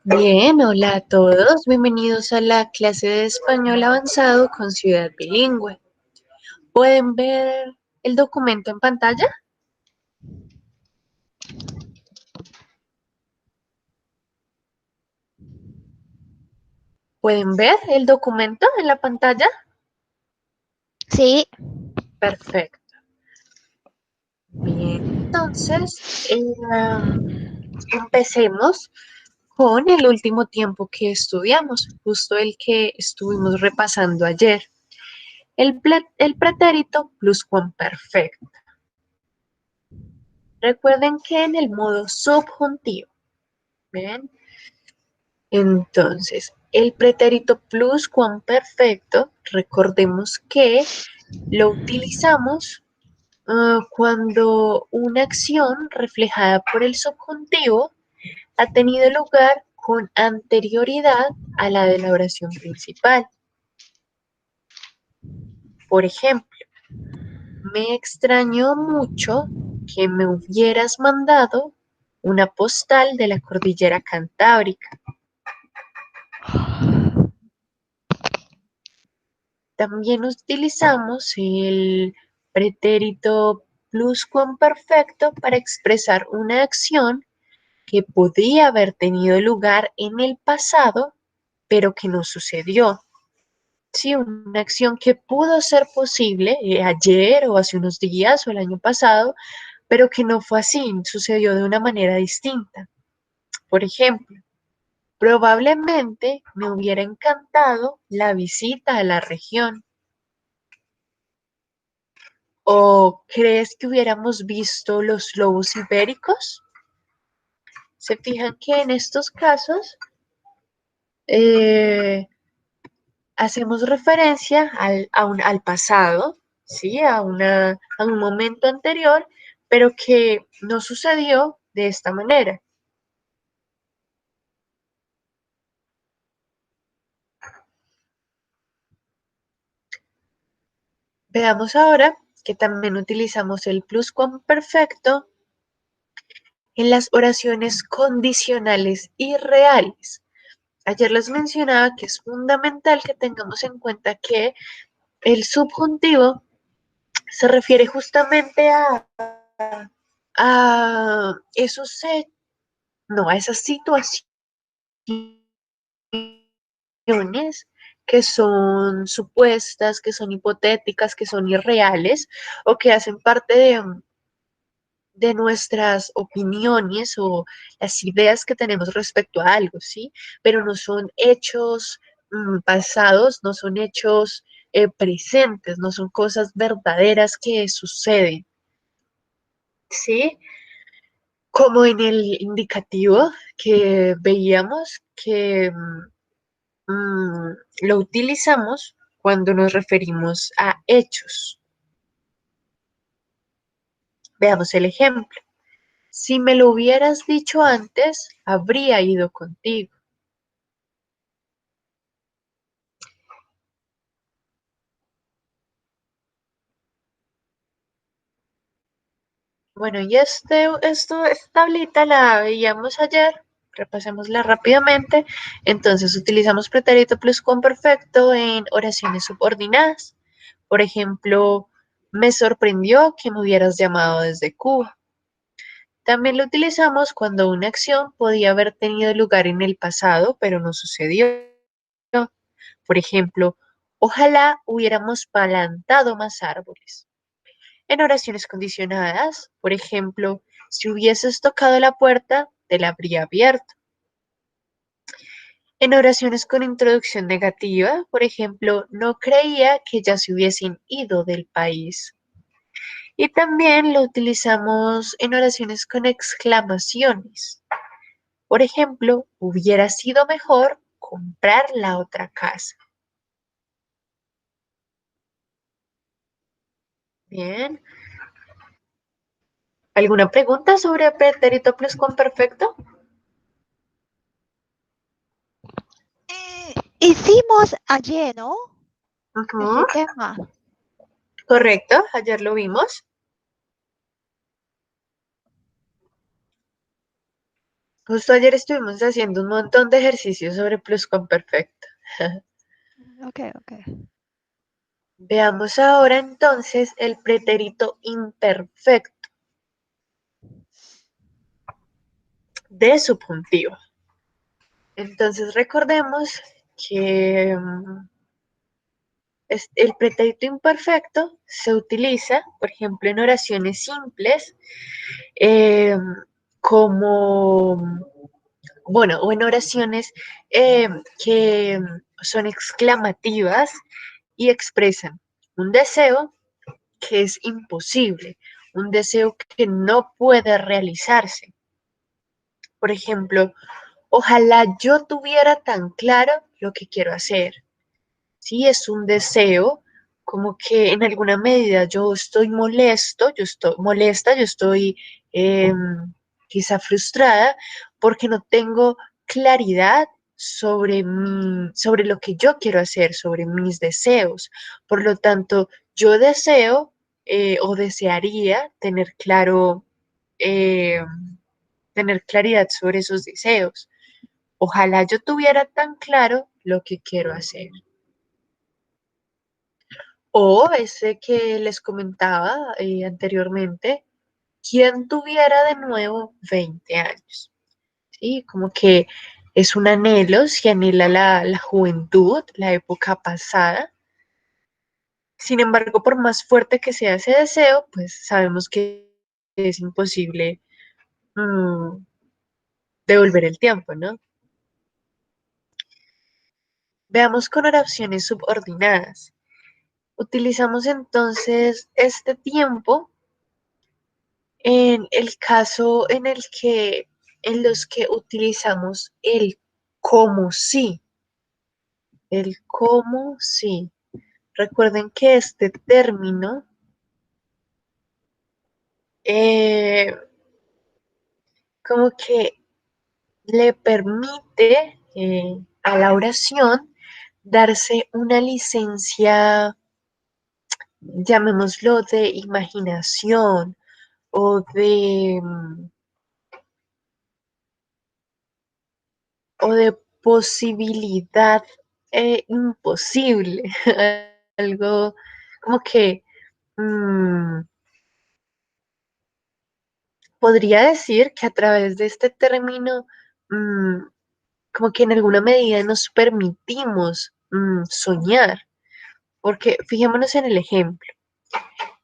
Bien, hola a todos, bienvenidos a la clase de español avanzado con Ciudad Bilingüe. ¿Pueden ver el documento en pantalla? ¿Pueden ver el documento en la pantalla? Sí. Perfecto. Bien, entonces empecemos con el último tiempo que estudiamos, justo el que estuvimos repasando ayer. El pretérito pluscuamperfecto. Recuerden que en el modo subjuntivo, ¿ven? Entonces, el pretérito pluscuamperfecto, recordemos que lo utilizamos cuando una acción reflejada por el subjuntivo ha tenido lugar con anterioridad a la de la oración principal. Por ejemplo, me extrañó mucho que me hubieras mandado una postal de la cordillera Cantábrica. También utilizamos el pretérito pluscuamperfecto para expresar una acción que podía haber tenido lugar en el pasado, pero que no sucedió. Sí, una acción que pudo ser posible ayer o hace unos días o el año pasado, pero que no fue así, sucedió de una manera distinta. Por ejemplo, probablemente me hubiera encantado la visita a la región. ¿O crees que hubiéramos visto los lobos ibéricos? Se fijan que en estos casos hacemos referencia al pasado, ¿sí? A un momento anterior, pero que no sucedió de esta manera. Veamos ahora que también utilizamos el pluscuamperfecto en las oraciones condicionales y reales. Ayer les mencionaba que es fundamental que tengamos en cuenta que el subjuntivo se refiere justamente a esos no, a esas situaciones que son supuestas, que son hipotéticas, que son irreales o que hacen parte de nuestras opiniones o las ideas que tenemos respecto a algo, ¿sí? Pero no son hechos pasados, no son hechos presentes, no son cosas verdaderas que suceden, ¿sí? Como en el indicativo que veíamos que lo utilizamos cuando nos referimos a hechos. Veamos el ejemplo. Si me lo hubieras dicho antes, habría ido contigo. Bueno, y esta tablita la veíamos ayer, repasémosla rápidamente. Entonces, utilizamos pretérito pluscuamperfecto en oraciones subordinadas. Por ejemplo, me sorprendió que me hubieras llamado desde Cuba. También lo utilizamos cuando una acción podía haber tenido lugar en el pasado, pero no sucedió. Por ejemplo, ojalá hubiéramos plantado más árboles. En oraciones condicionadas, por ejemplo, si hubieses tocado la puerta, te la habría abierto. En oraciones con introducción negativa, por ejemplo, no creía que ya se hubiesen ido del país. Y también lo utilizamos en oraciones con exclamaciones. Por ejemplo, hubiera sido mejor comprar la otra casa. Bien. ¿Alguna pregunta sobre pretérito pluscuamperfecto? Hicimos ayer, ¿no? Ujú, Ese tema. correcto, ayer lo vimos. Justo ayer estuvimos haciendo un montón de ejercicios sobre pluscuamperfecto. Ok, ok. Veamos ahora entonces el pretérito imperfecto de subjuntivo. Entonces recordemos que el pretérito imperfecto se utiliza, por ejemplo, en oraciones simples, eh, como, bueno, o en oraciones que son exclamativas y expresan un deseo que es imposible, un deseo que no puede realizarse. Por ejemplo, ojalá yo tuviera tan claro lo que quiero hacer. Sí, es un deseo, como que en alguna medida yo estoy molesto, yo estoy molesta, yo estoy eh, quizá frustrada porque no tengo claridad sobre lo que yo quiero hacer, sobre mis deseos. Por lo tanto, yo deseo o desearía eh, tener claridad sobre esos deseos. Ojalá yo tuviera tan claro lo que quiero hacer. O ese que les comentaba anteriormente, ¿quién tuviera de nuevo 20 años? ¿Sí? Como que es un anhelo, se anhela la juventud, la época pasada. Sin embargo, por más fuerte que sea ese deseo, pues sabemos que es imposible mm, devolver el tiempo, ¿no? Veamos con oraciones subordinadas. Utilizamos entonces este tiempo en el caso en los que utilizamos el como sí. Recuerden que este término eh, como que le permite a la oración darse una licencia, llamémoslo, de imaginación o o de posibilidad imposible, algo como que mm, podría decir que a través de este término, mm, como que en alguna medida nos permitimos soñar, porque fijémonos en el ejemplo,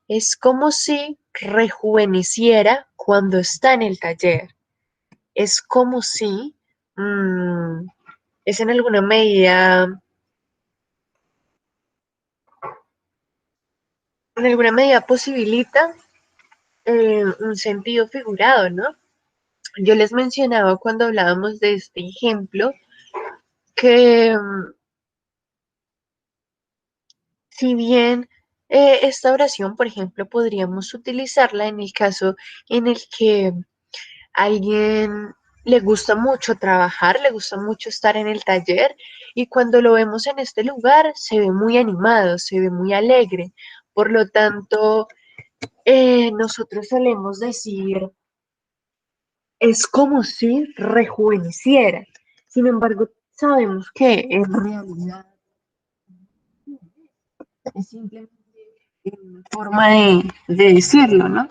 es como si rejuveneciera cuando está en el taller, es como si mm, es en alguna medida posibilita un sentido figurado, ¿no? Yo les mencionaba cuando hablábamos de este ejemplo que si bien esta oración, por ejemplo, podríamos utilizarla en el caso en el que a alguien le gusta mucho trabajar, le gusta mucho estar en el taller y cuando lo vemos en este lugar se ve muy animado, se ve muy alegre. Por lo tanto, nosotros solemos decir es como si rejuveneciera. Sin embargo, sabemos que en realidad es simplemente una forma de decirlo, ¿no?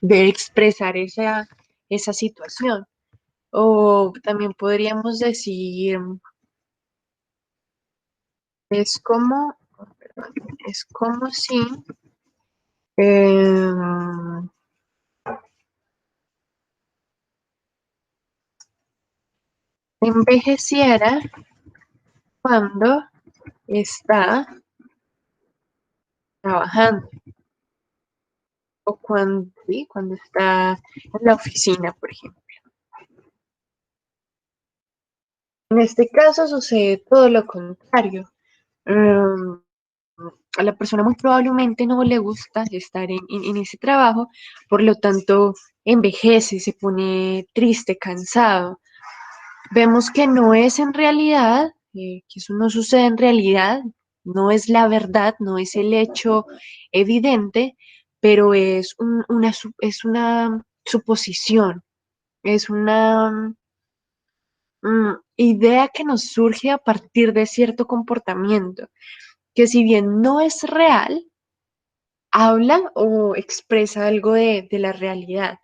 De expresar esa situación. O también podríamos decir, es como, perdón, es como si eh, envejeciera cuando está trabajando o cuando, ¿sí? Cuando está en la oficina, por ejemplo. En este caso sucede todo lo contrario. a la persona muy probablemente no le gusta estar en ese trabajo, por lo tanto envejece, se pone triste, cansado. Vemos que no es en realidad, que eso no sucede en realidad, no es la verdad, no es el hecho evidente, pero es es una suposición, es una idea que nos surge a partir de cierto comportamiento, que si bien no es real, habla o expresa algo de la realidad.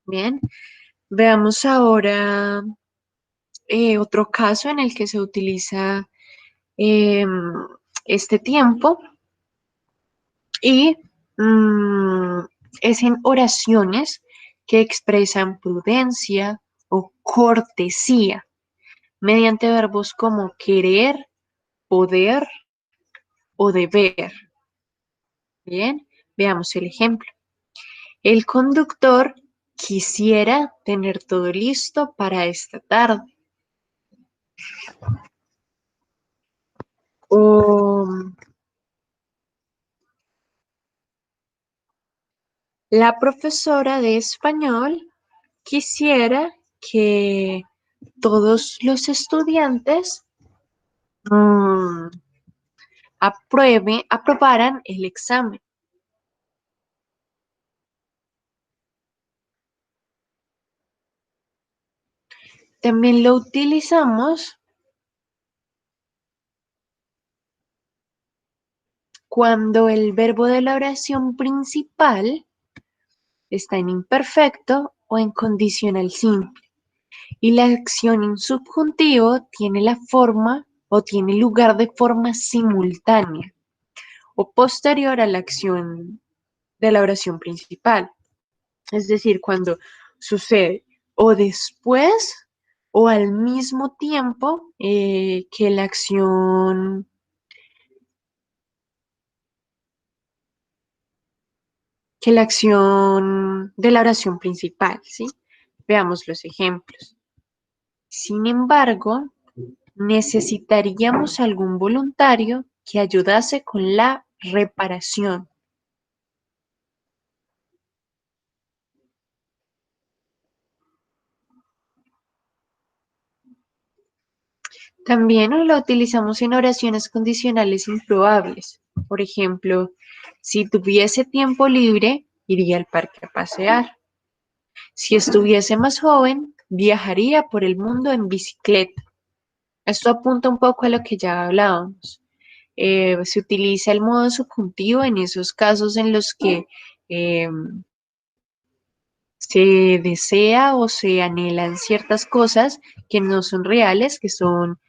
Bien, veamos ahora otro caso en el que se utiliza em, este tiempo y es en oraciones que expresan prudencia o cortesía mediante verbos como querer, poder o deber. Bien, veamos el ejemplo. El conductor quisiera tener todo listo para esta tarde. O la profesora de español quisiera que todos los estudiantes aprobaran el examen. También lo utilizamos cuando el verbo de la oración principal está en imperfecto o en condicional simple y la acción en subjuntivo tiene la forma o tiene lugar de forma simultánea o posterior a la acción de la oración principal. Es decir, cuando sucede o después o al mismo tiempo que la acción de la oración principal, ¿sí? Veamos los ejemplos. Sin embargo, necesitaríamos algún voluntario que ayudase con la reparación. También lo utilizamos en oraciones condicionales improbables. Por ejemplo, si tuviese tiempo libre, iría al parque a pasear. Si estuviese más joven, viajaría por el mundo en bicicleta. Esto apunta un poco a lo que ya hablábamos. Se utiliza el modo subjuntivo en esos casos en los que eh, se desea o se anhelan ciertas cosas que no son reales, que son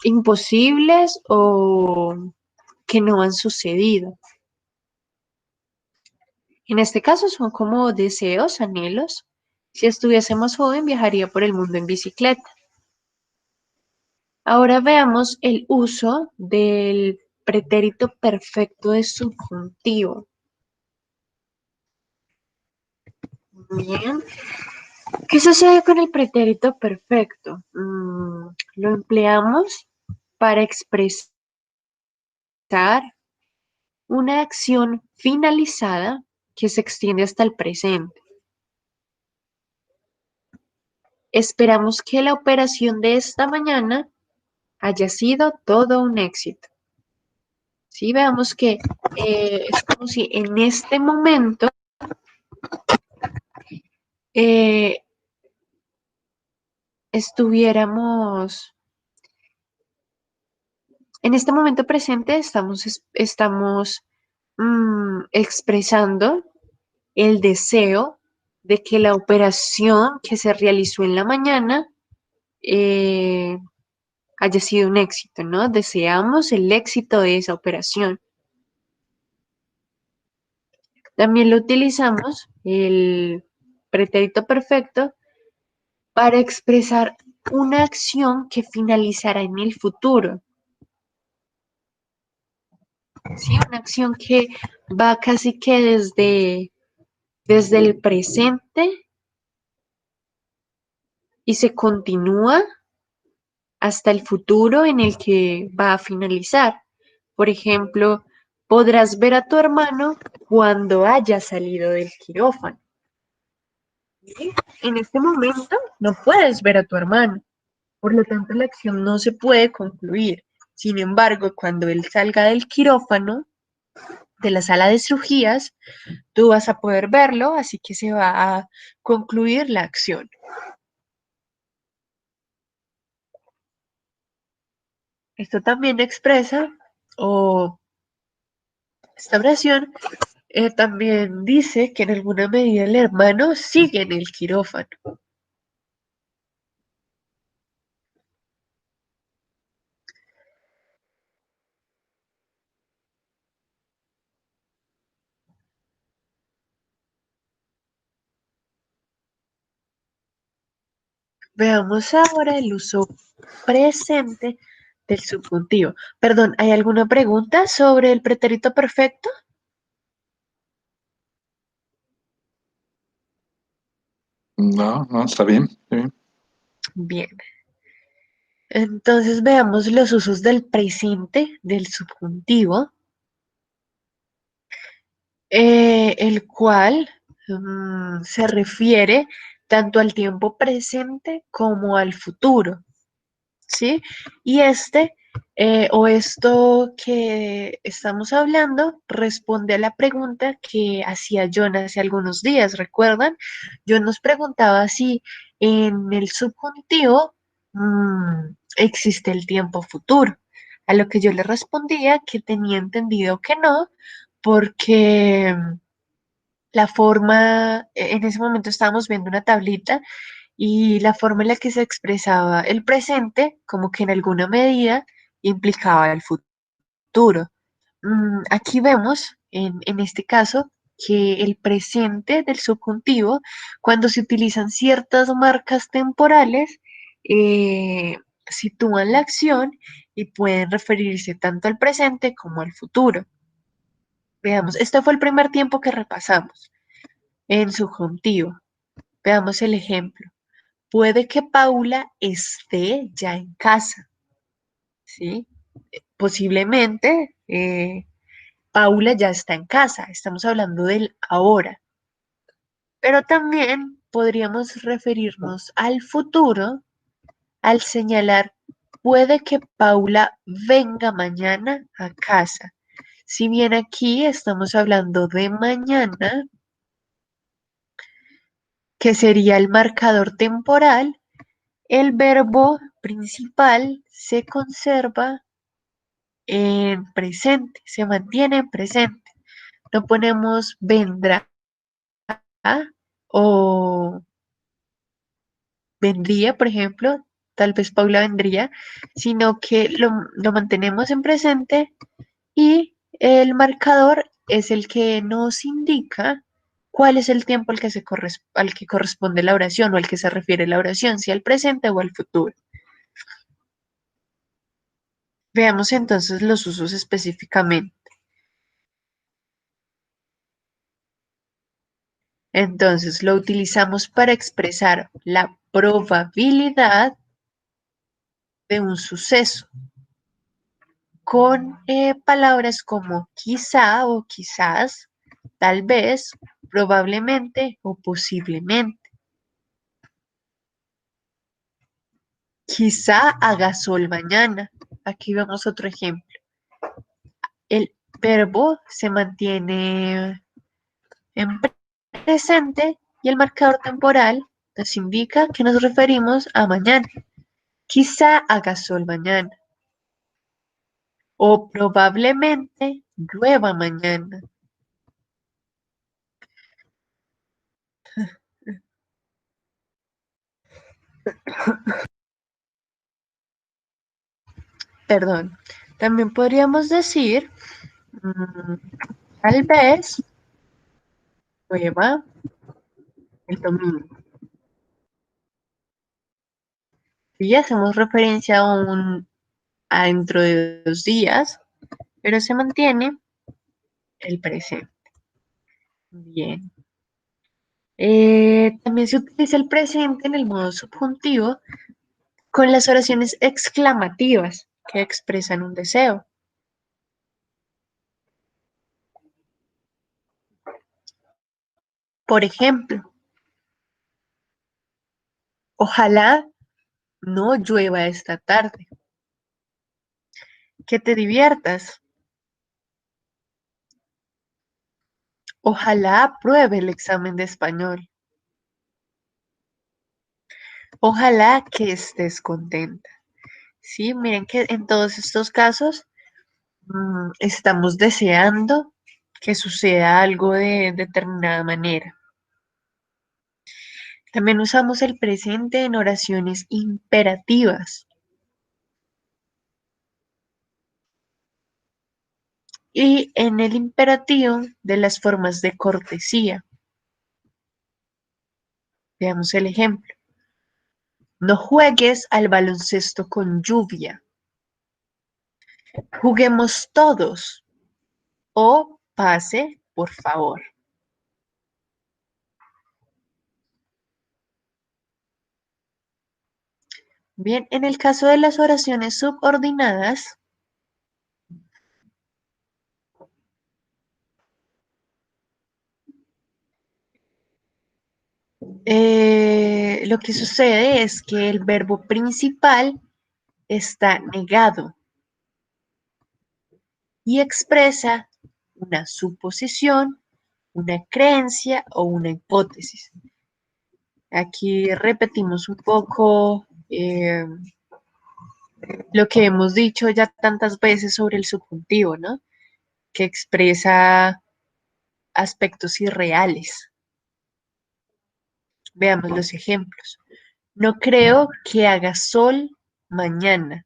imposibles o que no han sucedido. En este caso son como deseos, anhelos. Si estuviese más joven, viajaría por el mundo en bicicleta. Ahora veamos el uso del pretérito perfecto de subjuntivo. Bien. ¿Qué sucede con el pretérito perfecto? Lo empleamos para expresar una acción finalizada que se extiende hasta el presente. Esperamos que la operación de esta mañana haya sido todo un éxito. Sí, veamos que es como si en este momento eh, estuviéramos, en este momento presente estamos expresando el deseo de que la operación que se realizó en la mañana eh, haya sido un éxito, ¿no? Deseamos el éxito de esa operación. También lo utilizamos, el pretérito perfecto, para expresar una acción que finalizará en el futuro. ¿Sí? Una acción que va casi que desde el presente y se continúa hasta el futuro en el que va a finalizar. Por ejemplo, podrás ver a tu hermano cuando haya salido del quirófano. ¿Sí? En este momento no puedes ver a tu hermano, por lo tanto la acción no se puede concluir. Sin embargo, cuando él salga del quirófano, de la sala de cirugías, tú vas a poder verlo, así que se va a concluir la acción. Esto también expresa, o esta oración también dice que en alguna medida el hermano sigue en el quirófano. Veamos ahora el uso presente del subjuntivo. Perdón, ¿hay alguna pregunta sobre el pretérito perfecto? No, no, está bien. Sí. Bien. Entonces veamos los usos del presente del subjuntivo, el cual se refiere tanto al tiempo presente como al futuro. ¿Sí? Y esto que estamos hablando responde a la pregunta que hacía John hace algunos días, ¿recuerdan? John nos preguntaba si en el subjuntivo existe el tiempo futuro, a lo que yo le respondía que tenía entendido que no, porque la forma, en ese momento estábamos viendo una tablita y la forma en la que se expresaba el presente, como que en alguna medida implicaba el futuro. Aquí vemos, en este caso, que el presente del subjuntivo, cuando se utilizan ciertas marcas temporales, sitúan la acción y pueden referirse tanto al presente como al futuro. Veamos, este fue el primer tiempo que repasamos en subjuntivo. Veamos el ejemplo. Puede que Paula esté ya en casa, ¿sí? Posiblemente Paula ya está en casa, estamos hablando del ahora, pero también podríamos referirnos al futuro al señalar, puede que Paula venga mañana a casa. Si bien aquí estamos hablando de mañana, que sería el marcador temporal, el verbo principal se conserva en presente, se mantiene en presente. No ponemos vendrá o vendría, por ejemplo, tal vez Paula vendría, sino que lo mantenemos en presente y el marcador es el que nos indica cuál es el tiempo al que corresponde la oración o al que se refiere la oración, si al presente o al futuro. Veamos entonces los usos específicamente. Entonces, lo utilizamos para expresar la probabilidad de un suceso con palabras como quizá o quizás, tal vez, probablemente o posiblemente. Quizá haga sol mañana. Aquí vemos otro ejemplo. El verbo se mantiene en presente y el marcador temporal nos indica que nos referimos a mañana. Quizá haga sol mañana. O probablemente llueva mañana. Perdón. También podríamos decir, mm, tal vez llueva el domingo. Y hacemos referencia a dentro de 2 días, pero se mantiene el presente. Bien. También se utiliza el presente en el modo subjuntivo con las oraciones exclamativas que expresan un deseo. Por ejemplo, ojalá no llueva esta tarde. Que te diviertas. Ojalá apruebe el examen de español. Ojalá que estés contenta. Sí, miren que en todos estos casos estamos deseando que suceda algo de determinada manera. También usamos el presente en oraciones imperativas y en el imperativo de las formas de cortesía. Veamos el ejemplo. No juegues al baloncesto con lluvia. Juguemos todos. O pase, por favor. Bien, en el caso de las oraciones subordinadas, lo que sucede es que el verbo principal está negado y expresa una suposición, una creencia o una hipótesis. Aquí repetimos un poco lo que hemos dicho ya tantas veces sobre el subjuntivo, ¿no? Que expresa aspectos irreales. Veamos los ejemplos. No creo que haga sol mañana.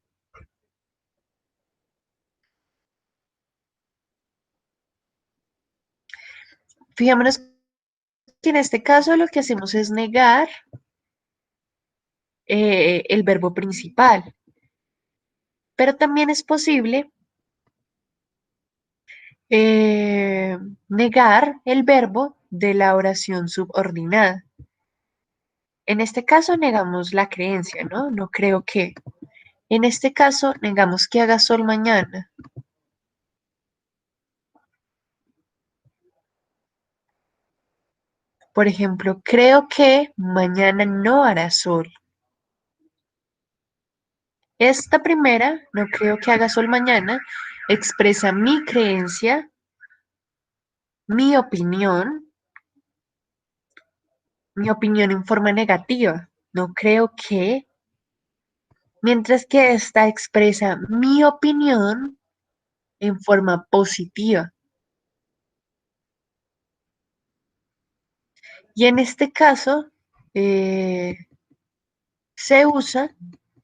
Fijémonos que en este caso lo que hacemos es negar el verbo principal, pero también es posible negar el verbo de la oración subordinada. En este caso negamos la creencia, ¿no? No creo que. En este caso negamos que haga sol mañana. Por ejemplo, creo que mañana no hará sol. Esta primera, no creo que haga sol mañana, expresa mi creencia, mi opinión en forma negativa. No creo que, mientras que esta expresa mi opinión en forma positiva. Y en este caso, se usa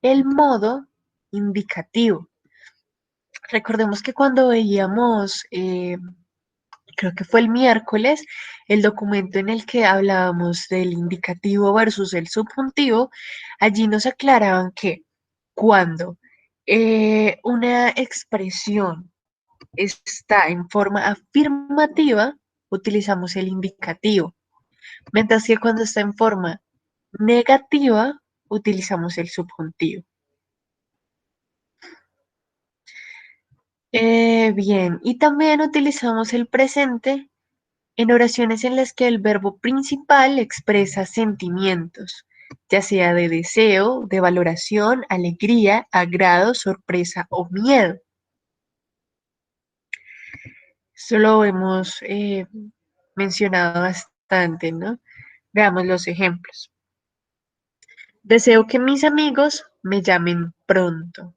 el modo indicativo. Recordemos que cuando veíamos, creo que fue el miércoles, el documento en el que hablábamos del indicativo versus el subjuntivo, allí nos aclaraban que cuando una expresión está en forma afirmativa, utilizamos el indicativo, mientras que cuando está en forma negativa, utilizamos el subjuntivo. Bien, y también utilizamos el presente en oraciones en las que el verbo principal expresa sentimientos, ya sea de deseo, de valoración, alegría, agrado, sorpresa o miedo. Esto lo hemos mencionado bastante, ¿no? Veamos los ejemplos. Deseo que mis amigos me llamen pronto.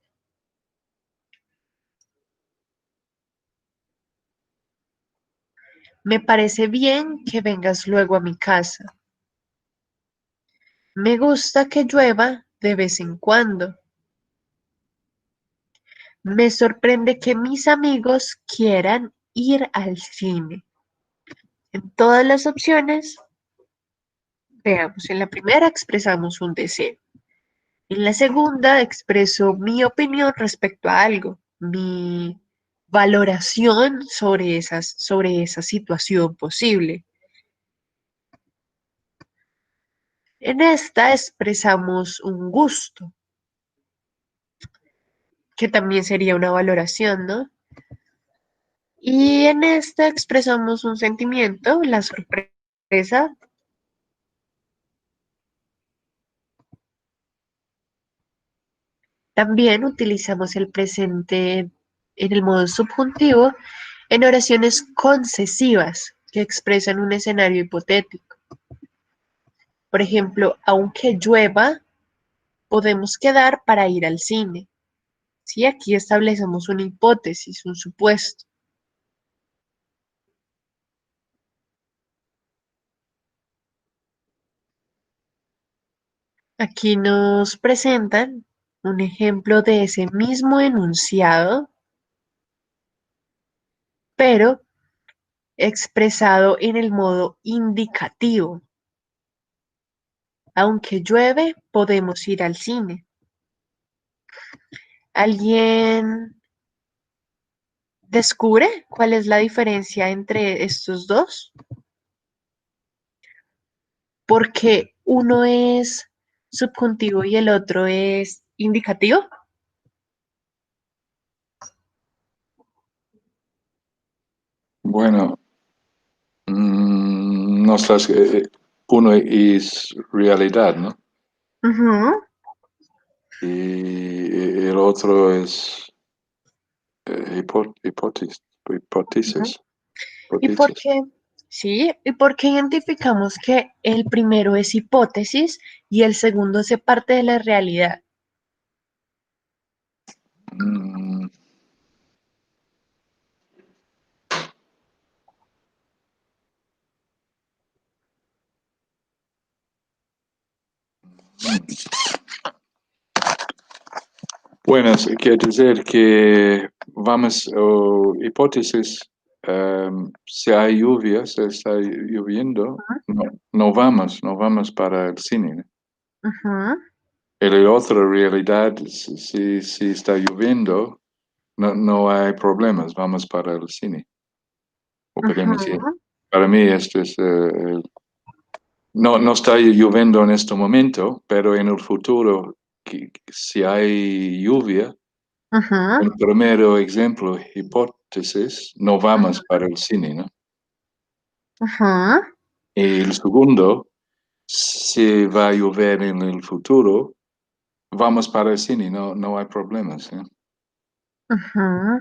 Me parece bien que vengas luego a mi casa. Me gusta que llueva de vez en cuando. Me sorprende que mis amigos quieran ir al cine. En todas las opciones, veamos, en la primera expresamos un deseo. En la segunda expreso mi opinión respecto a algo, mi valoración sobre esa situación posible. En esta expresamos un gusto, que también sería una valoración, ¿no? Y en esta expresamos un sentimiento, la sorpresa Esa. También utilizamos el presente en el modo subjuntivo en oraciones concesivas que expresan un escenario hipotético. Por ejemplo, aunque llueva, podemos quedar para ir al cine. ¿Sí? Aquí establecemos una hipótesis, un supuesto. Aquí nos presentan un ejemplo de ese mismo enunciado, pero expresado en el modo indicativo. Aunque llueve, podemos ir al cine. ¿Alguien descubre cuál es la diferencia entre estos dos? Porque uno es subjuntivo y el otro es indicativo. Bueno, no estás, uno es realidad, ¿no? Ujú. Y el otro es hipótesis, Ujú. hipótesis, ¿Y por hipótesis. qué? Sí, ¿y por qué identificamos que el primero es hipótesis y el segundo hace parte de la realidad? Mm, Bueno, quiere decir que vamos, hipótesis, si hay lluvia, si está lloviendo, no vamos para el cine, ¿no? Ujú, Y la otra realidad, si está lloviendo, no hay problemas, vamos para el cine. O podemos ir. ujú, Para mí esto es, no está lloviendo en este momento, pero en el futuro, si hay lluvia, ujú, el primero ejemplo, hipótesis, no vamos para el cine, ¿no? ujú, Y el segundo, si va a llover en el futuro, vamos para el cine, no hay problemas, ¿eh? ujú.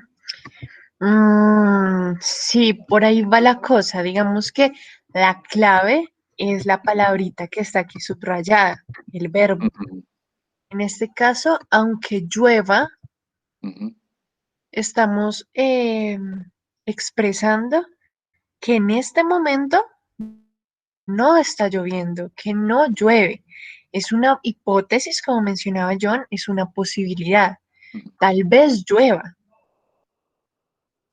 Sí, por ahí va la cosa. Digamos que la clave es la palabrita que está aquí subrayada, el verbo. Ujú, En este caso, aunque llueva, ujú, estamos expresando que en este momento no está lloviendo, que no llueve. Es una hipótesis, como mencionaba John, es una posibilidad. ujú. Tal vez llueva.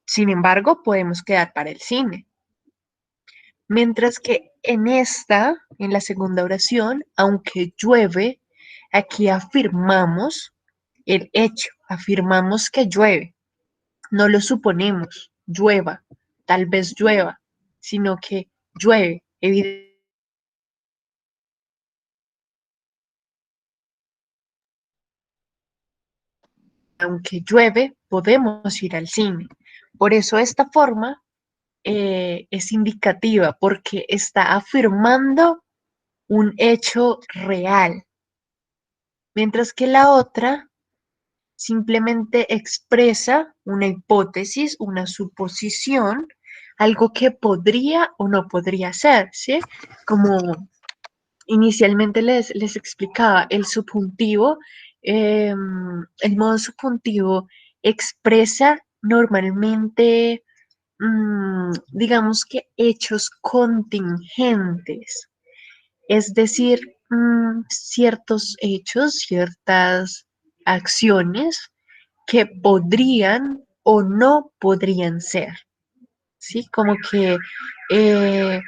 Sin embargo, podemos quedar para el cine. Mientras que en la segunda oración, aunque llueve, aquí afirmamos el hecho, afirmamos que llueve. No lo suponemos, llueva, tal vez llueva, sino que llueve, evidentemente. Aunque llueve, podemos ir al cine. Por eso esta forma es indicativa, porque está afirmando un hecho real, mientras que la otra simplemente expresa una hipótesis, una suposición, algo que podría o no podría ser, ¿sí? Como inicialmente les explicaba, el subjuntivo, el modo subjuntivo expresa normalmente, digamos que hechos contingentes, es decir, ciertos hechos, ciertas acciones que podrían o no podrían ser, ¿sí? Como que eh,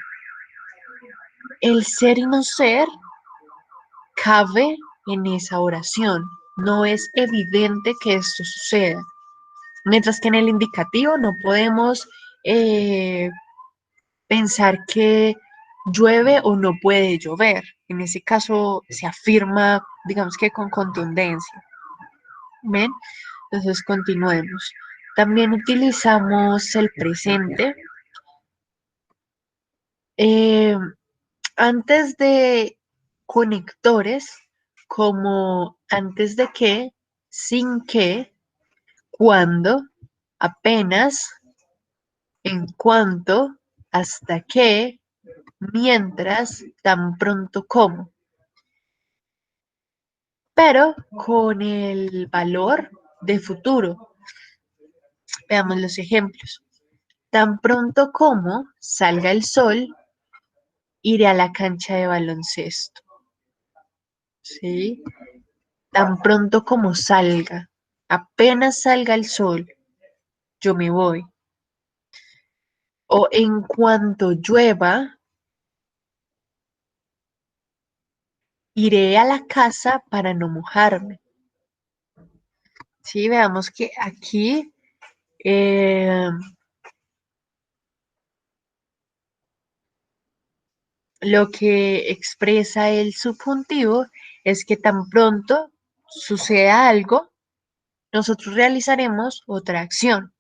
el ser y no ser cabe en esa oración. No es evidente que esto suceda. Mientras que en el indicativo no podemos eh, pensar que llueve o no puede llover. En ese caso se afirma, digamos que con contundencia. ¿Ven? Entonces continuemos. También utilizamos el presente Eh, antes de conectores, como antes de que, sin que, cuando, apenas, en cuanto, hasta que, mientras, tan pronto como, pero con el valor de futuro. Veamos los ejemplos. Tan pronto como salga el sol, iré a la cancha de baloncesto. ¿Sí? Tan pronto como salga, apenas salga el sol, yo me voy. O en cuanto llueva, iré a la casa para no mojarme. Sí, veamos que aquí eh, lo que expresa el subjuntivo es que tan pronto suceda algo, nosotros realizaremos otra acción,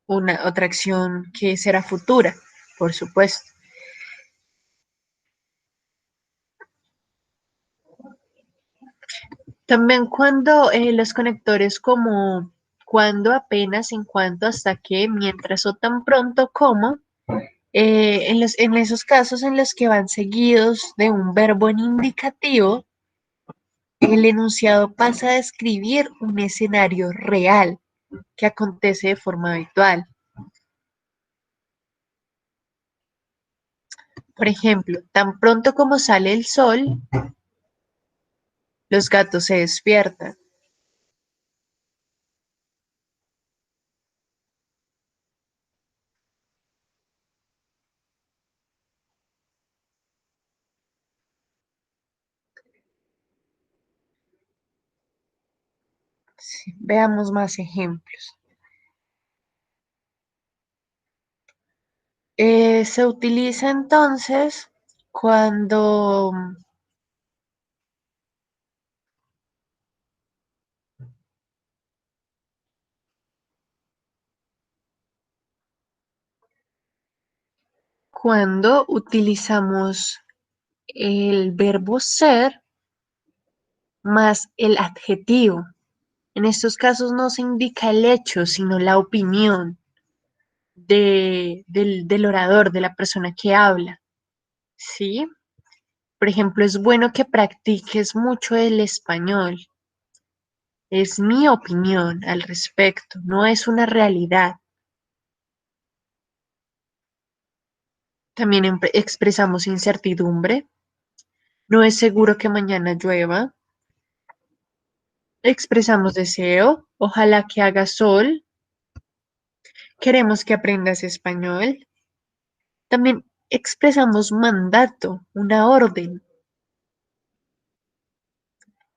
otra acción que será futura, por supuesto. También cuando los conectores como cuando, apenas, en cuanto, hasta que, mientras o tan pronto como, en esos casos en los que van seguidos de un verbo en indicativo, el enunciado pasa a describir un escenario real que acontece de forma habitual. Por ejemplo, tan pronto como sale el sol, los gatos se despiertan. Sí, veamos más ejemplos. Se utiliza entonces cuando utilizamos el verbo ser más el adjetivo. En estos casos no se indica el hecho, sino la opinión del orador, de la persona que habla. ¿Sí? Por ejemplo, es bueno que practiques mucho el español. Es mi opinión al respecto, no es una realidad. También expresamos incertidumbre. No es seguro que mañana llueva. Expresamos deseo. Ojalá que haga sol. Queremos que aprendas español. También expresamos mandato, una orden.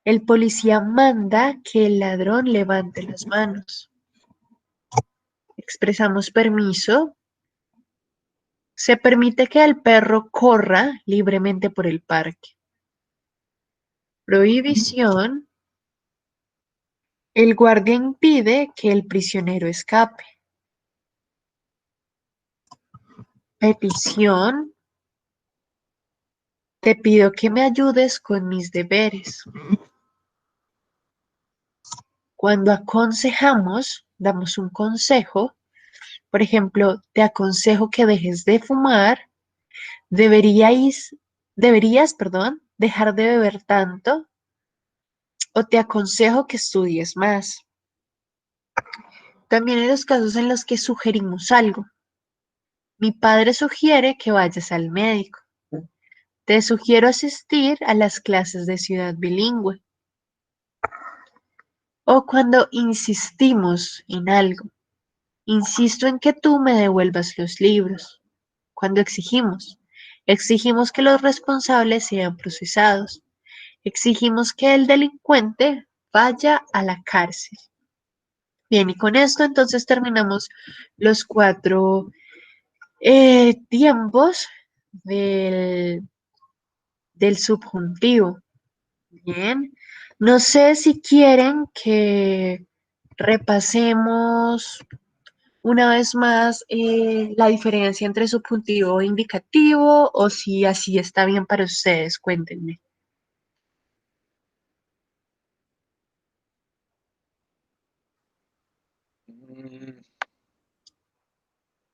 El policía manda que el ladrón levante las manos. Expresamos permiso. Se permite que el perro corra libremente por el parque. Prohibición. El guardia impide que el prisionero escape. Petición. Te pido que me ayudes con mis deberes. Cuando aconsejamos, damos un consejo. Por ejemplo, te aconsejo que dejes de fumar. Deberías, dejar de beber tanto. O te aconsejo que estudies más. También en los casos en los que sugerimos algo. Mi padre sugiere que vayas al médico. Te sugiero asistir a las clases de Ciudad Bilingüe. O cuando insistimos en algo. Insisto en que tú me devuelvas los libros. Cuando exigimos que los responsables sean procesados. Exigimos que el delincuente vaya a la cárcel. Bien, y con esto entonces terminamos los 4 tiempos del subjuntivo. Bien, no sé si quieren que repasemos una vez más la diferencia entre subjuntivo e indicativo o si así está bien para ustedes, cuéntenme.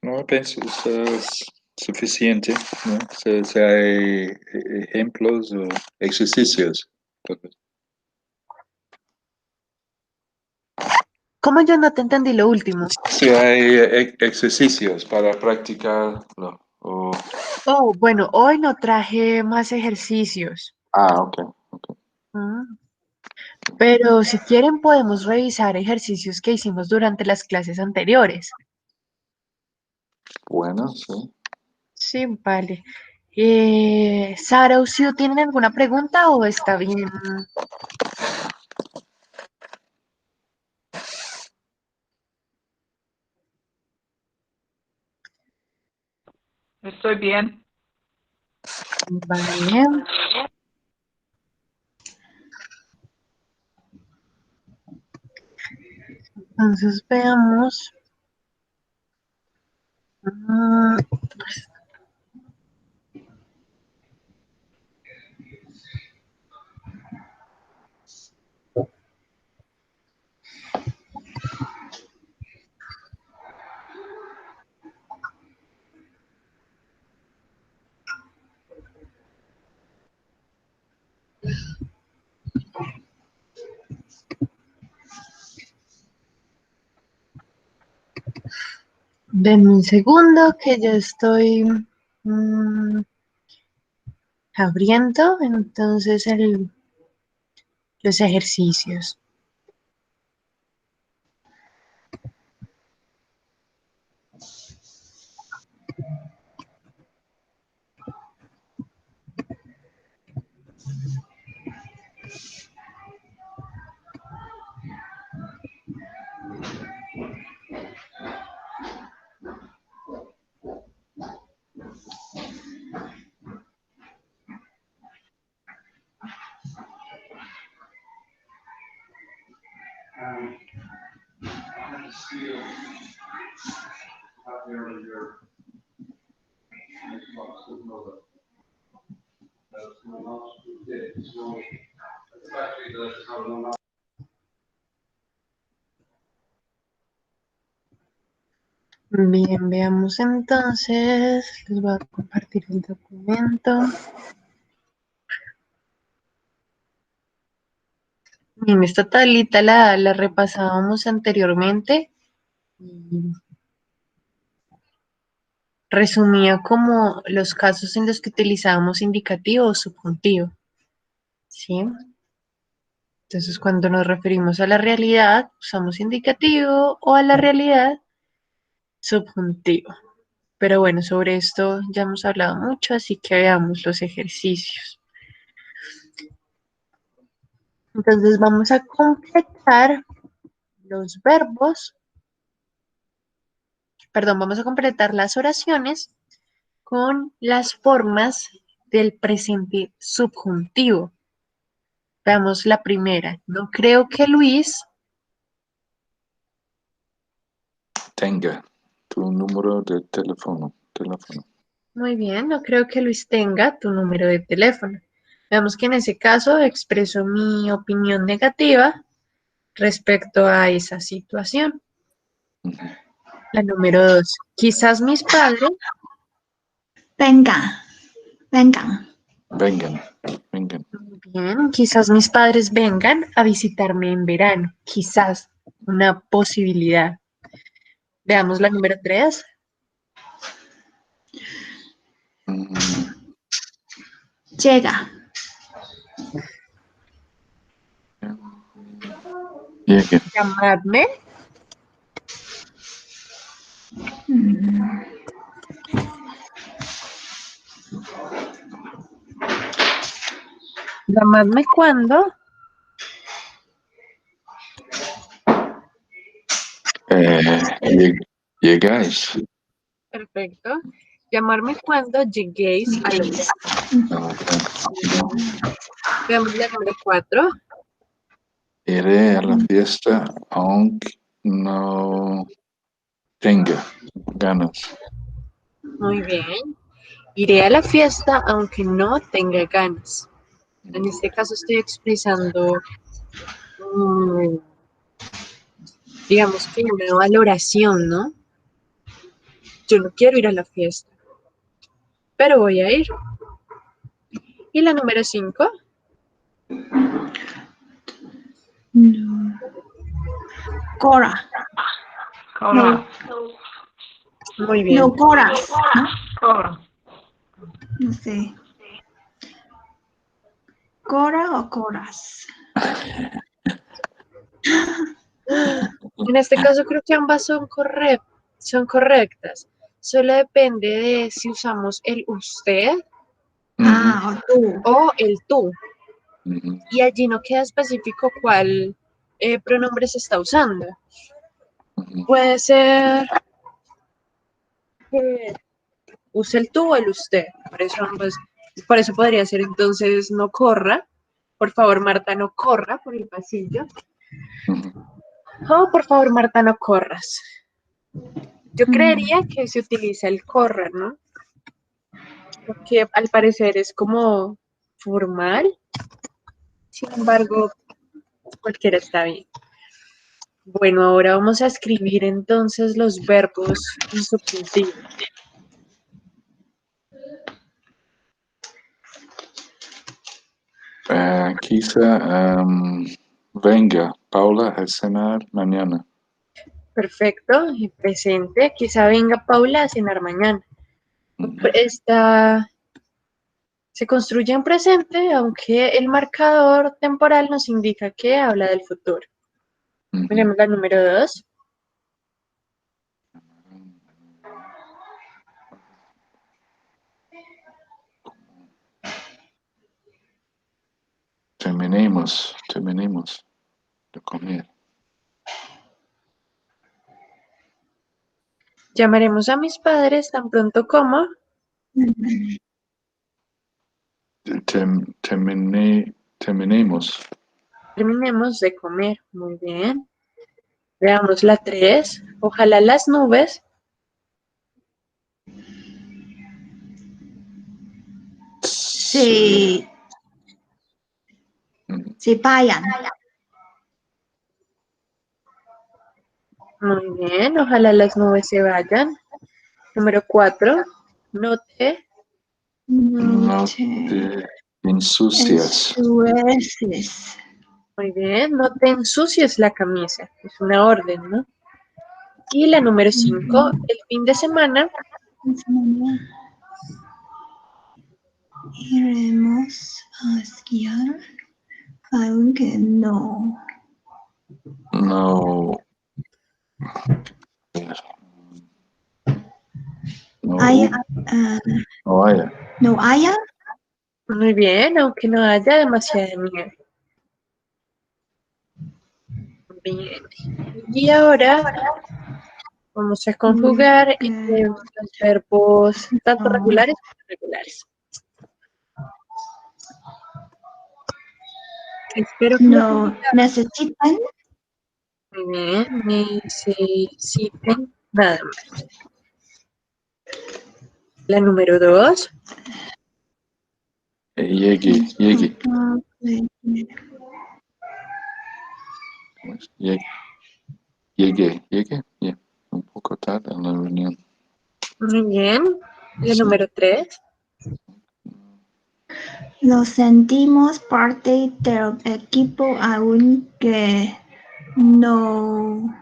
No, pienso que es suficiente, ¿no? Si hay ejemplos o ejercicios. ¿Cómo yo no te entendí lo último? Si hay ejercicios para practicarlo. Oh, bueno, hoy no traje más ejercicios. Ok. Mm. Pero si quieren podemos revisar ejercicios que hicimos durante las clases anteriores. Bueno, sí. Sí, vale. Sara o Siu, ¿tienen alguna pregunta o está bien? Estoy bien. Vale. Entonces veamos. Mm, Denme un segundo que ya estoy abriendo entonces los ejercicios. Bien, veamos entonces. Les voy a compartir el documento. Bien, esta tablita la repasábamos anteriormente y resumía como los casos en los que utilizábamos indicativo o subjuntivo. ¿Sí? Entonces, cuando nos referimos a la realidad, usamos indicativo o a la realidad, subjuntivo. Pero bueno, sobre esto ya hemos hablado mucho, así que veamos los ejercicios. Entonces, vamos a completar los verbos, perdón, vamos a completar las oraciones con las formas del presente subjuntivo. Veamos la primera. No creo que Luis Tenga tu número de teléfono. Muy bien, no creo que Luis tenga tu número de teléfono. Veamos que en ese caso expreso mi opinión negativa respecto a esa situación. La número 2. Quizás mis padres, Vengan, vengan. Vengan. muy bien, quizás mis padres vengan a visitarme en verano. Quizás una posibilidad. Veamos la número 3. Mm, Llega. Lleguen. Llamadme. Mm, Llamadme cuando. Llegáis. Perfecto. Llamarme cuando lleguéis a la casa. Veamos la número 4. Iré a la fiesta, aunque no tenga ganas. Muy bien. Iré a la fiesta aunque no tenga ganas. En este caso estoy expresando, mm, digamos que una valoración, ¿no? Yo no quiero ir a la fiesta, pero voy a ir. Y la número 5, No. Cora. No, muy bien. no, coras. ¿No? No sé. Cora o coras. En este caso creo que ambas son correctas. Solo depende de si usamos el usted Ah, o tú. o el tú. Ujú. Y allí no queda específico cuál pronombre se está usando. Ujú. Puede ser que use el tú o el usted. Por eso podría ser entonces no corra. Por favor, Marta, no corra por el pasillo. Ujú. Oh, por favor, Marta, no corras. Yo Mm. creería que se utiliza el correr, ¿no? Porque al parecer es como formal. Sin embargo, cualquiera está bien. Bueno, ahora vamos a escribir entonces los verbos en subjuntivo. Quizá venga Paula a cenar mañana. Perfecto, y presente. Quizá venga Paula a cenar mañana. Ujú. Se construye en presente, aunque el marcador temporal nos indica que habla del futuro. Ujú. Miremos la número 2. Terminemos de comer. Llamaremos a mis padres tan pronto como. Terminemos. Terminemos de comer. Muy bien. Veamos la 3. Ojalá las nubes. Sí, Ujú. sí, vayan. Muy bien. Ojalá las nubes se vayan. Número 4. Note. No Noche. te ensucias. Ensueces. Muy bien. No te ensucies la camisa. Es una orden, ¿no? Y la número 5. El fin de semana. Iremos a esquiar, aunque no. No. No, Haya, ah, no haya. no haya. Muy bien. Aunque no haya demasiada nieve. Bien. Y ahora vamos a conjugar los verbos tanto No. regulares como irregulares. Espero que No necesitan. muy bien, necesiten nada más. La número 2. Llegue. Llegue. Ya. Un poco tarde en la reunión. Muy bien. La número 3. Nos sentimos parte del equipo aunque no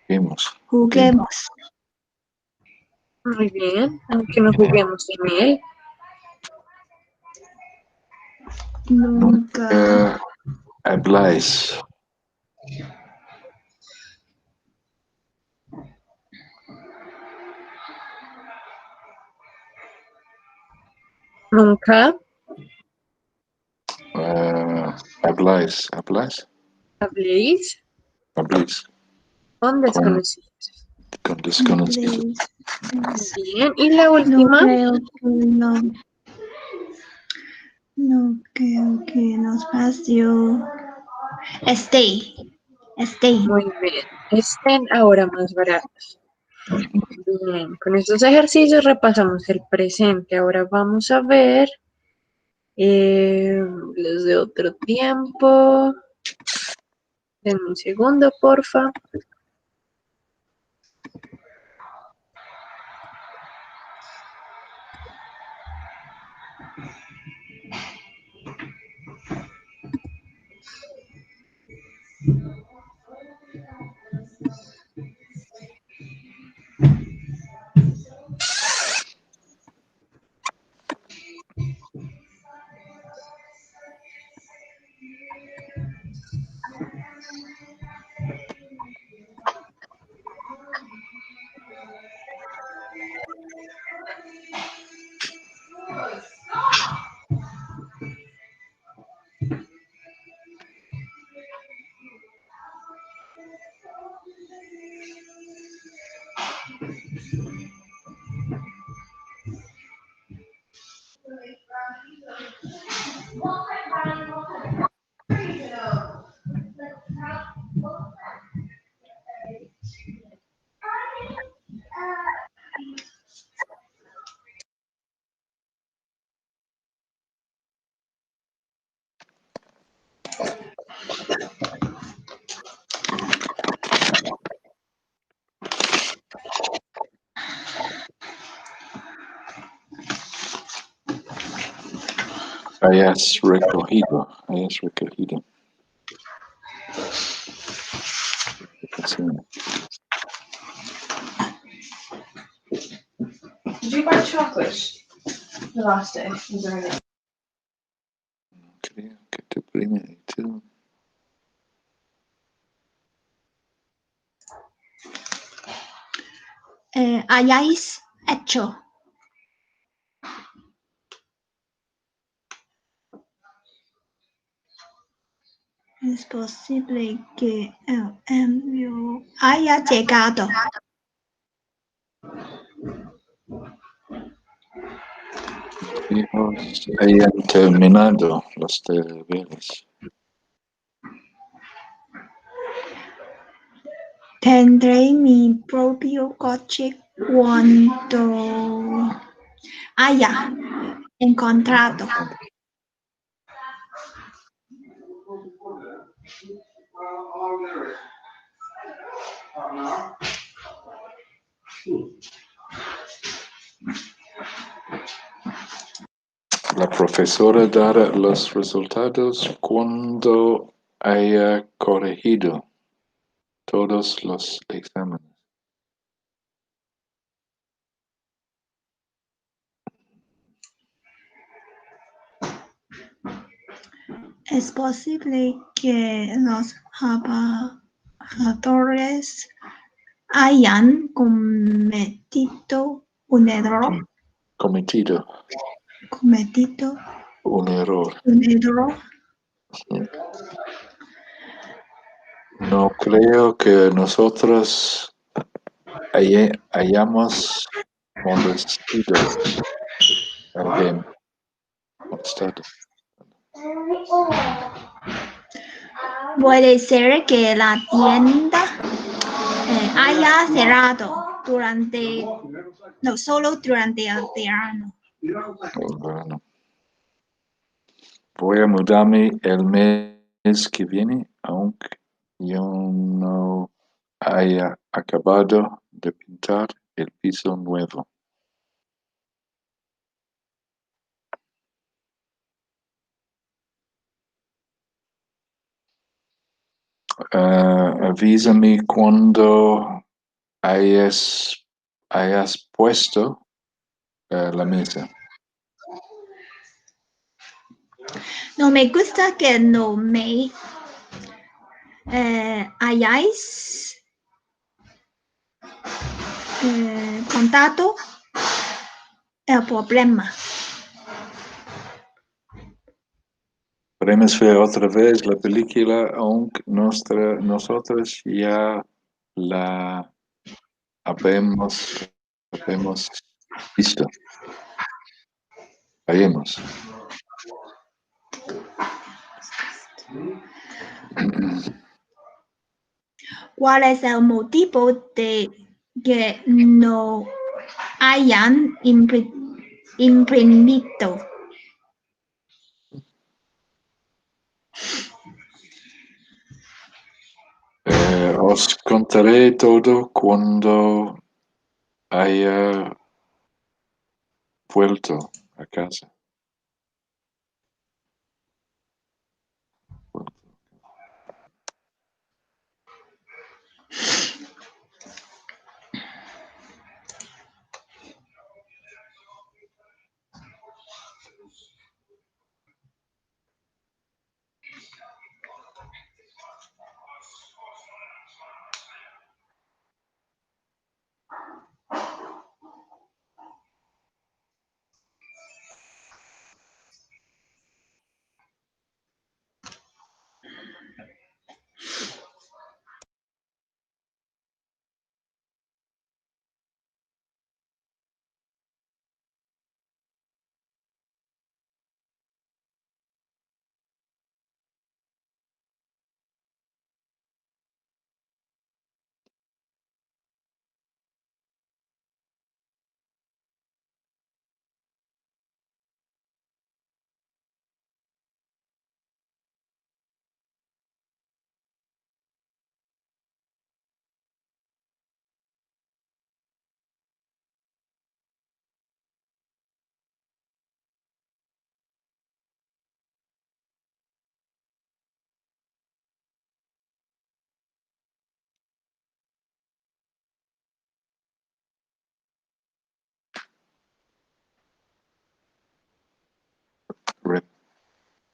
Juguemos. juguemos. Muy bien. Aunque no juguemos en él. Nunca. Habláis. Nunca Habláis. habléis Habléis. con desconocidos. Con desconocidos. Bien. Y la No última. creo que no. No creo que nos pasó. Stay. Stay. Muy bien. Estén ahora más baratos. Bien, con estos ejercicios repasamos el presente. Ahora vamos a ver los de otro tiempo. Denme un segundo, porfa. Hayas recogido. Sí. Did you buy chocolate the last day? Was there any? Creo que tu primerito. Hayáis hecho. Es posible que el envío haya llegado. Hijos hayan terminado los deberes. Tendré mi propio coche cuando haya encontrado. La profesora dará los resultados cuando haya corregido todos los exámenes. Es posible que los trabajadores hayan cometido un error. Cometido Cometido un error. un error. No creo que nosotros hayamos molestado a alguien. Molestado. Puede ser que la tienda haya cerrado solo durante el verano. Bueno, voy a mudarme el mes que viene, aunque yo no haya acabado de pintar el piso nuevo. Avísame cuando hayas puesto la mesa. No me gusta que no me hayáis contado el problema. Podemos ver otra vez la película, aunque nosotros ya la habemos visto. Hayamos. ¿Cuál es el motivo de que no hayan imprimido? Os contaré todo cuando haya vuelto a casa.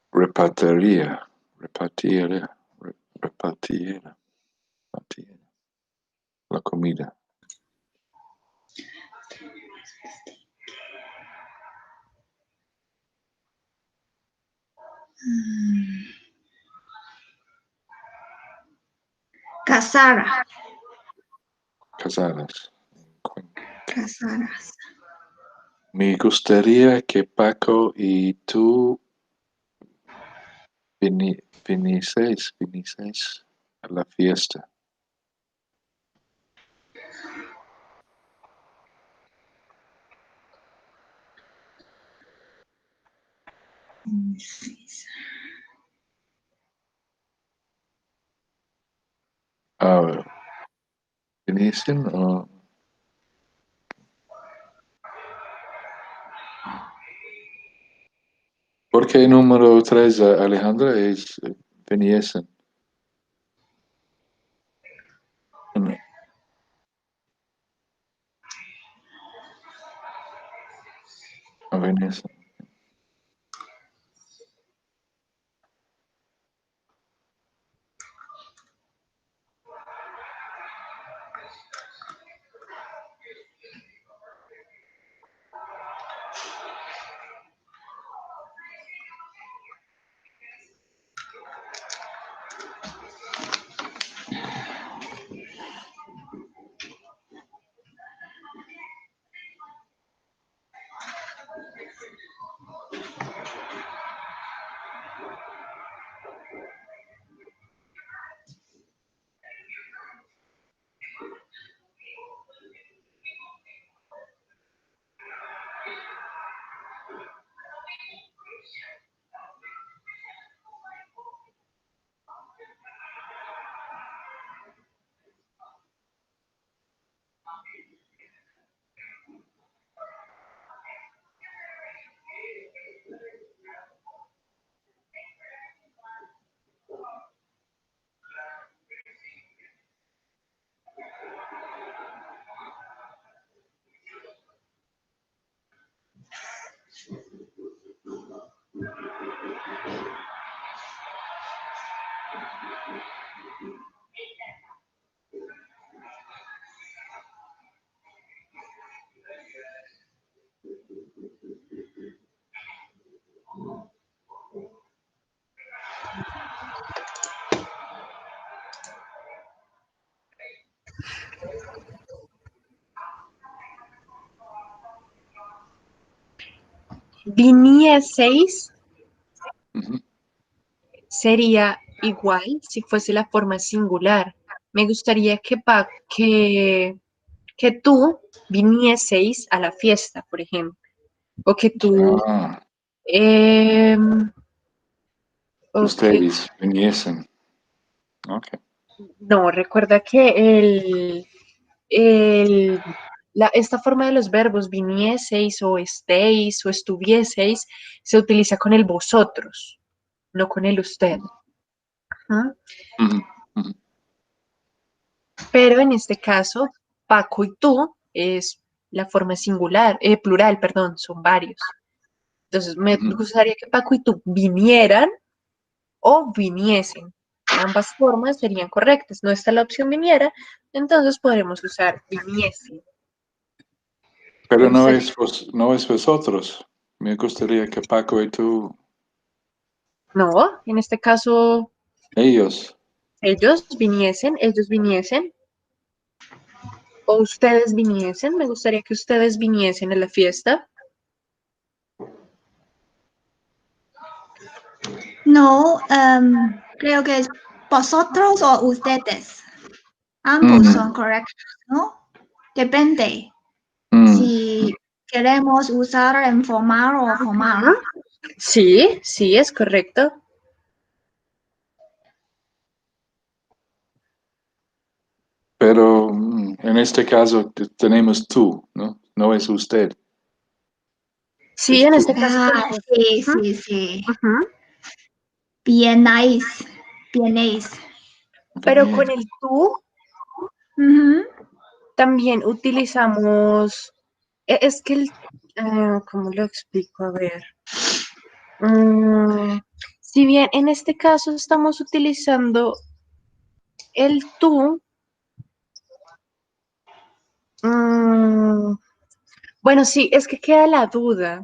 Repartiría. La comida. Casadas. Casadas. Casadas. Me gustaría que Paco y tú vinieseis a la fiesta. ¿Viniesen o...? ¿Por qué número 3, Alejandra, es viniesen? No, no viniesen. Vinieseis Ujú. sería igual si fuese la forma singular. me gustaría que tú vinieseis a la fiesta, por ejemplo, o que tú, Ah, em, o que, ustedes viniesen. Ok. no, recuerda que esta forma de los verbos vinieseis o estéis o estuvieseis se utiliza con el vosotros, no con el usted. Ujú. Ujú, ujú. Pero en este caso, Paco y tú es la forma singular, plural, perdón, son varios. Entonces, me Ujú. gustaría que Paco y tú vinieran o viniesen. Ambas formas serían correctas. No está la opción viniera, entonces podremos usar viniesen. Me Pero gustaría, no es vosotros. Me gustaría que Paco y tú, no, en este caso, ellos. ellos viniesen, o ustedes viniesen. Me gustaría que ustedes viniesen a la fiesta. No, creo que es vosotros o ustedes. Ambos Mm, son correctos, ¿no? Depende mm. si queremos usar en formal o formal. Sí, sí, es correcto. Pero en este caso tenemos tú, ¿no? No es usted, Sí, es en tú. este caso tenemos. Sí, Ujú, sí, sí. ujú. Vienais, vienéis. Pero Venir. con el tú Ujú. también utilizamos, es que ¿cómo lo explico? A ver. Mm, si bien en este caso estamos utilizando el tú, mm, bueno, sí, es que queda la duda.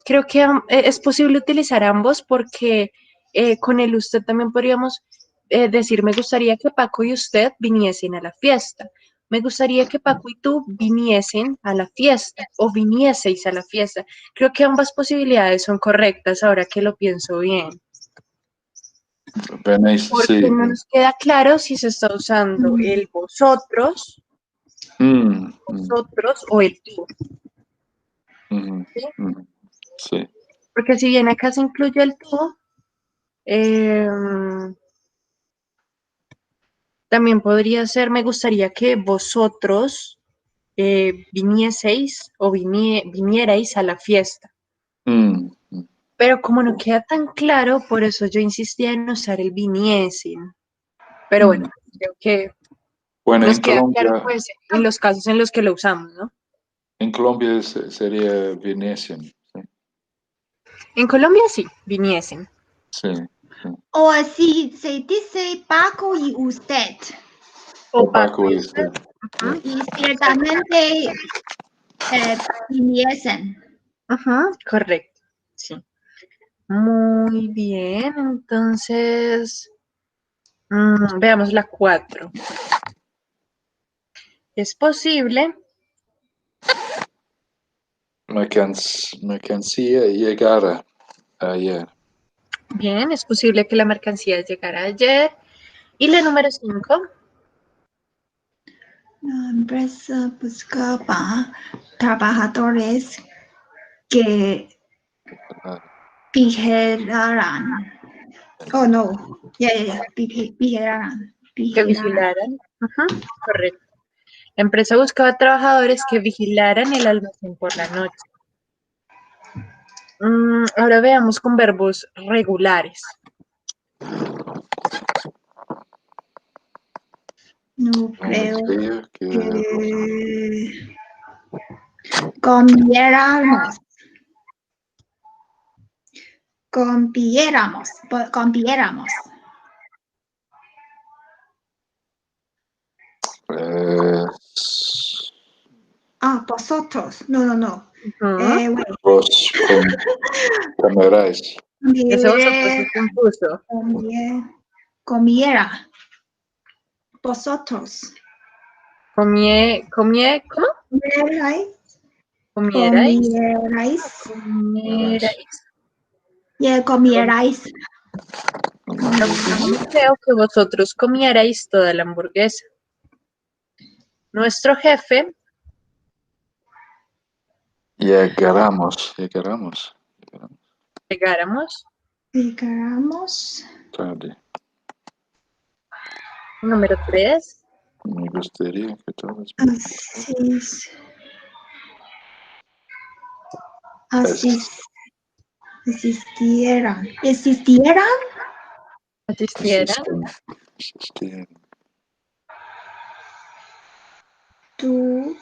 Creo que es posible utilizar ambos porque con el usted también podríamos decir, me gustaría que Paco y usted viniesen a la fiesta. Me gustaría que Paco y tú viniesen a la fiesta o vinieseis a la fiesta. Creo que ambas posibilidades son correctas ahora que lo pienso bien, Venís, porque sí. no nos queda claro si se está usando el Mm, mm, vosotros o el tú, mm, ¿sí? mm. Sí. Porque si bien acá se incluye el tú, em, también podría ser, me gustaría que vosotros vinieseis o vinierais a la fiesta. Mm, mm. Pero como no queda tan claro, por eso yo insistía en usar el viniesen. Pero bueno, creo que Bueno, nos queda claro pues en los casos en los que lo usamos, ¿no? En Colombia sería viniesen. Sí. En Colombia sí, viniesen. Sí, sí. O si se dice Paco y usted. O Paco Opaco y es. usted. Ujú, Y exacto. ciertamente viniesen. Ujú, correcto, sí. Muy bien, entonces veamos la 4. Es posible. Mercancía llegara ayer. Bien, es posible que la mercancía llegara ayer. Y la número 5. La empresa buscaba trabajadores que vigilaran. Oh, no. Vigilaran. Que Vigilaran. vigilaran. Ajá, correcto. La empresa buscaba trabajadores que vigilaran el almacén por la noche. Ahora veamos con verbos regulares. No creo Creo que que comiéramos. Conviéramos. eh, Ah, vosotros. No, no, no. Ujú. Wait. vos comeráis. Ese vosotros es confuso. Comiera. Vosotros. ¿Cómo? Comierais. ¿Comierais? Comierais. Comierais. Yeah, comierais. No creo que vosotros comierais toda la hamburguesa. Nuestro jefe Llegáramos. llegáramos. Llegáramos. Tarde. Número 3. Me gustaría que todos Asis. Asis. Existieran. ¿Existieran? Asistieran. asistieran. Tú.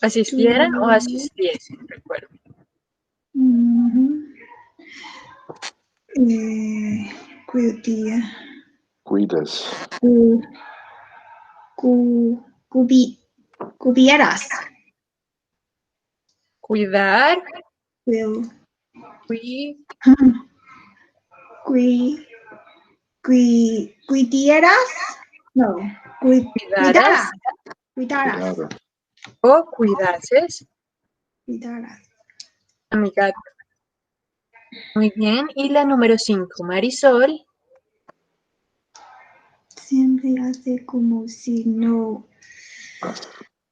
Asistieran o asistiesen, recuerdo. Cuidía. Cuidas. Cubieras. Cuidar. Will. Cui, Cuidieras. No. cuidaras Cuidaras. Cuidado. o cuidases Cuidaras. a mi gato. Muy bien. Y la número 5, Marisol. Siempre hace como si no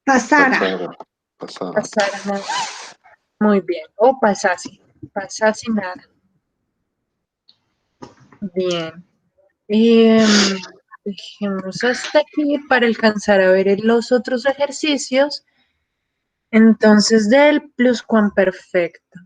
pasara. Pasada. Pasara nada. Muy bien. O pasase. Pasase nada. Bien. Dejemos hasta aquí para alcanzar a ver los otros ejercicios. Entonces, del pluscuamperfecto.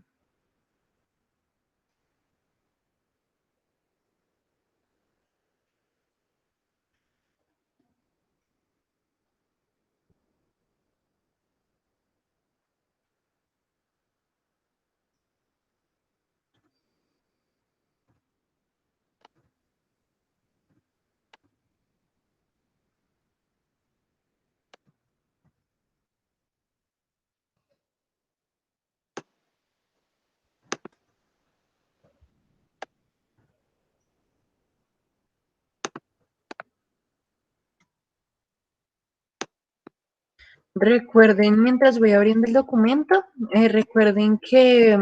Recuerden, mientras voy abriendo el documento, recuerden que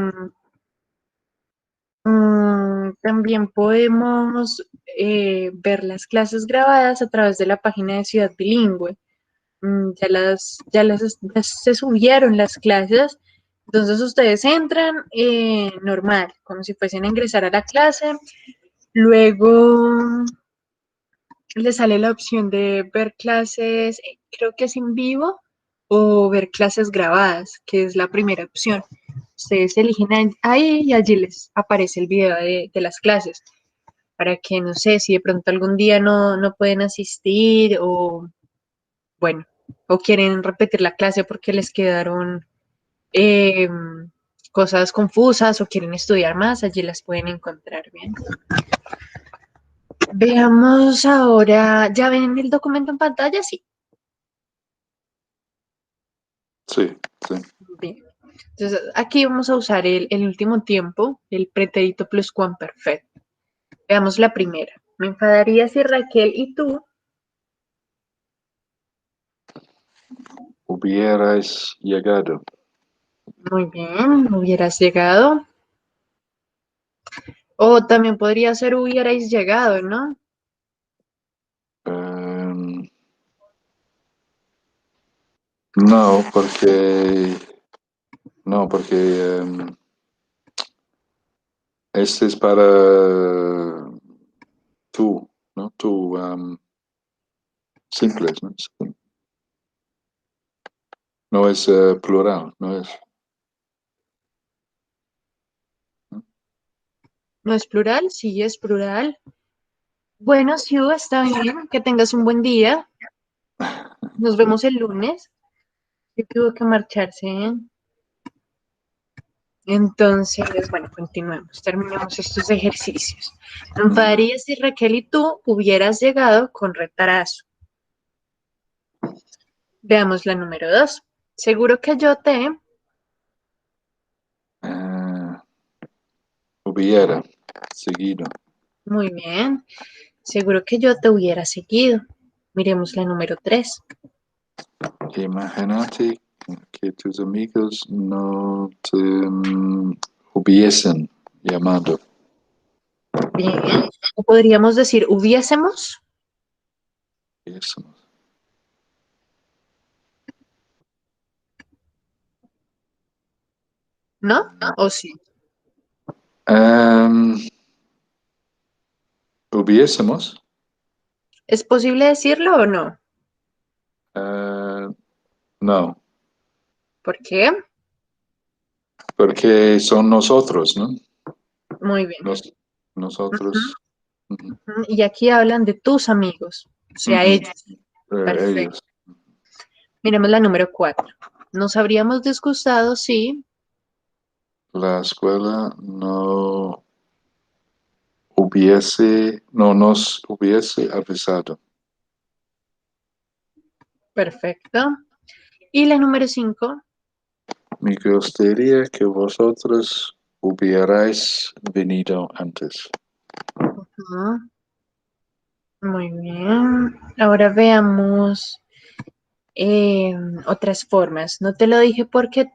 también podemos ver las clases grabadas a través de la página de Ciudad Bilingüe. Ya se subieron las clases, entonces ustedes entran normal, como si fuesen a ingresar a la clase. Luego les sale la opción de ver clases, creo que es en vivo, o ver clases grabadas, que es la primera opción. Ustedes eligen ahí y allí les aparece el video de las clases, para que, no sé, si de pronto algún día no pueden asistir o, bueno, o quieren repetir la clase porque les quedaron eh, cosas confusas o quieren estudiar más, allí las pueden encontrar bien. Veamos ahora, ¿ya ven el documento en pantalla? Sí. Sí. Bien. Entonces, aquí vamos a usar el último tiempo, el pretérito pluscuamperfecto. Veamos la primera. Me enfadaría si Raquel y tú Hubieras llegado. muy bien, hubieras llegado. O también podría ser hubierais llegado, ¿no? No, porque este es para tú, ¿no? Tú, simples, ¿no? Sí. No es plural, no es. ¿No es plural? Sí, es plural. Bueno, Siu, está bien. Que tengas un buen día. Nos vemos el lunes. Que tuvo que marcharse, ¿eh? Entonces, bueno, continuemos, terminemos estos ejercicios. Me enfadaría si Raquel y tú hubieras llegado con retraso. Veamos la número 2. Seguro que yo te... Hubiera seguido. Muy bien. Seguro que yo te hubiera seguido. Miremos la número 3. Imagínate que tus amigos no te hubiesen llamado. Bien. ¿O podríamos decir hubiésemos? Hubiésemos. ¿No? ¿O sí? Hubiésemos. ¿Es posible decirlo o no? No, ¿Por qué? porque son nosotros, ¿no? Muy bien. Nosotros. Ujú. Y aquí hablan de tus amigos, o sea, Ujú. ellos. Perfecto. Ellos. Miremos la número 4. Nos habríamos disgustado si, La escuela no nos hubiese avisado. perfecto. Y la número 5, Me gustaría que vosotros hubierais venido antes. muy bien. Ahora veamos otras formas. No te lo dije porque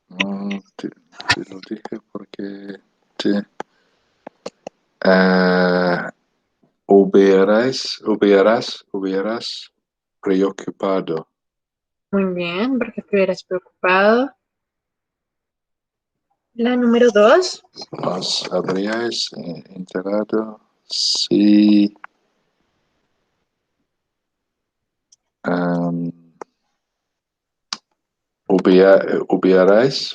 No, te lo dije porque hubieras preocupado. muy bien, porque te hubieras preocupado. La número 2, Os habríais enterado si um, hubierais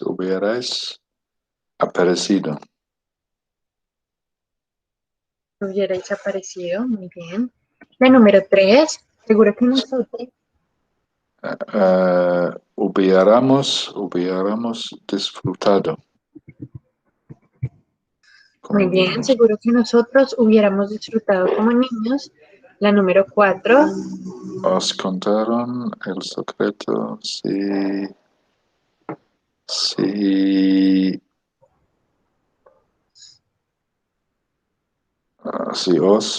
aparecido. hubierais aparecido. Muy bien. La número 3, seguro que nosotros. Hubiéramos disfrutado. Muy Como bien, niños. seguro que nosotros hubiéramos disfrutado como niños. La número 4, Os contaron el secreto si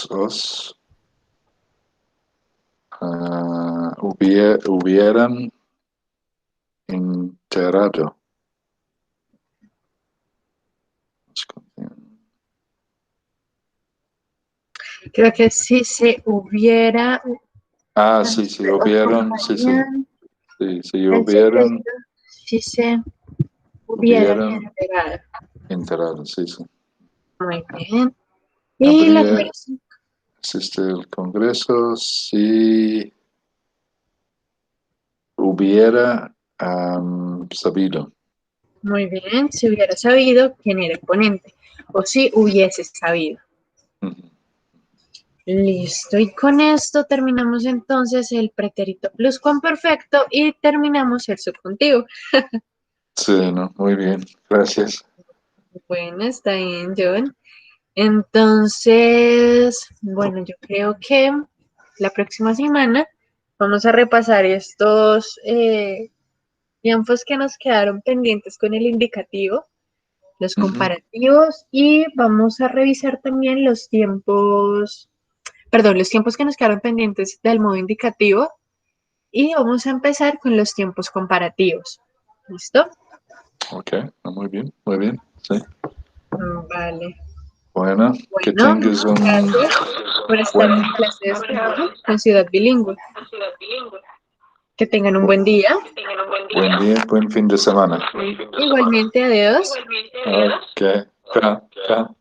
os hubieran enterado. creo que si se hubiera, Sí, os hubieran, contarían sí, el hubieran, secreto si se hubieran hubieran enterado. enterado, sí. Muy bien. Y la Habría número 5, existe el Congreso si hubiera sabido. muy bien, si hubiera sabido quién era el ponente o si hubiese sabido. Ujú. Listo, y con esto terminamos entonces el pretérito pluscuamperfecto y terminamos el subjuntivo. Sí, no, muy bien, gracias. Bueno, está bien, John. Entonces, bueno, yo creo que la próxima semana vamos a repasar estos tiempos que nos quedaron pendientes con el indicativo, los Ujú. comparativos y vamos a revisar también los tiempos, perdón, los tiempos que nos quedaron pendientes del modo indicativo y vamos a empezar con los tiempos comparativos. ¿Listo? Ok, no, muy bien, sí. Vale. Bueno, que Bueno, tengas un gracias por estar en buen, mi clase de español con Ciudad Bilingüe. Que tengan un buen día. buen día, buen fin de semana. Igualmente, adiós. Ok, chao, chao.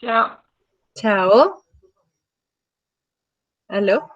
Chao. Chao. ¿Aló?